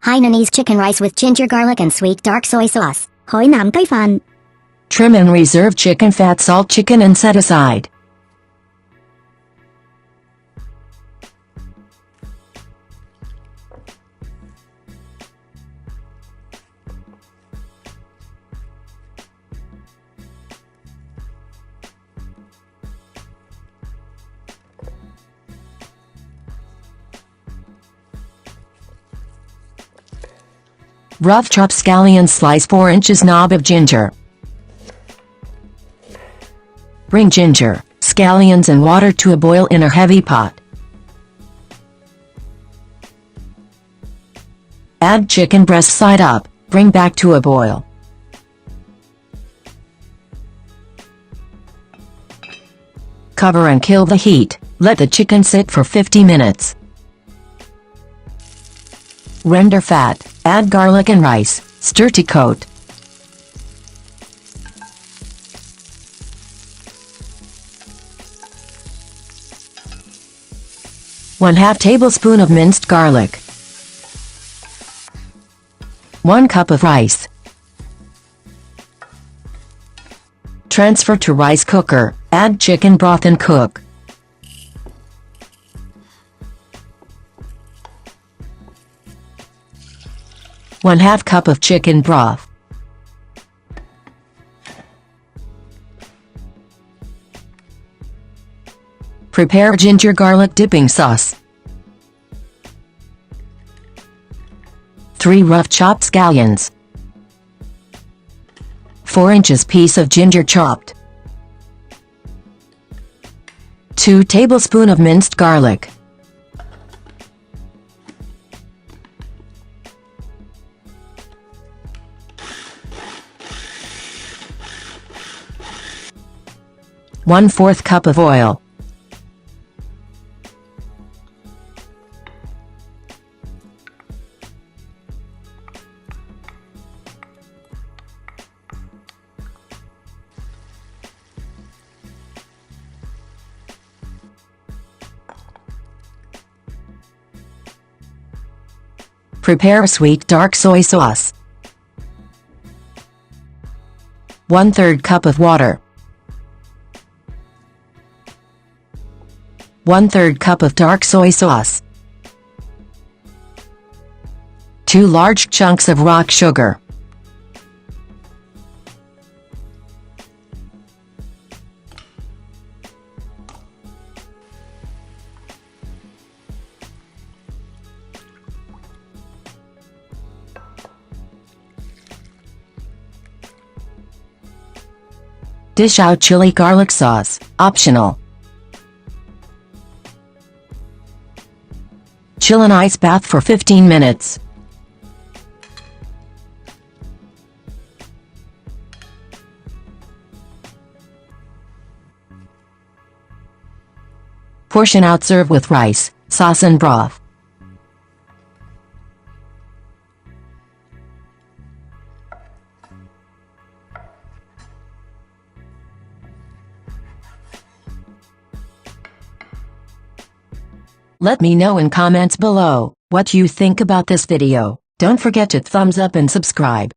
Hainanese chicken rice with ginger garlic and sweet dark soy sauce. 海南雞飯. Trim and reserve chicken fat, salt chicken and set aside. Rough chop scallions, slice 4 inches knob of ginger. Bring ginger, scallions and water to a boil in a heavy pot. Add chicken breast side up, bring back to a boil. Cover and kill the heat, let the chicken sit for 50 minutes. Render fat, add garlic and rice, stir to coat. ½ tablespoon of minced garlic. 1 cup of rice. Transfer to rice cooker, add chicken broth and cook. ½ cup of chicken broth. Prepare ginger garlic dipping sauce. 3 rough chopped scallions. 4 inches piece of ginger chopped. 2 tablespoons of minced garlic. ¼ cup of oil. Prepare sweet dark soy sauce. 1/3 cup of water. 1/3 cup of dark soy sauce. 2 large chunks of rock sugar. Dish out chili garlic sauce, optional. Chill in ice bath for 15 minutes. Portion out, serve with rice, sauce and broth. Let me know in comments below what you think about this video. Don't forget to thumbs up and subscribe.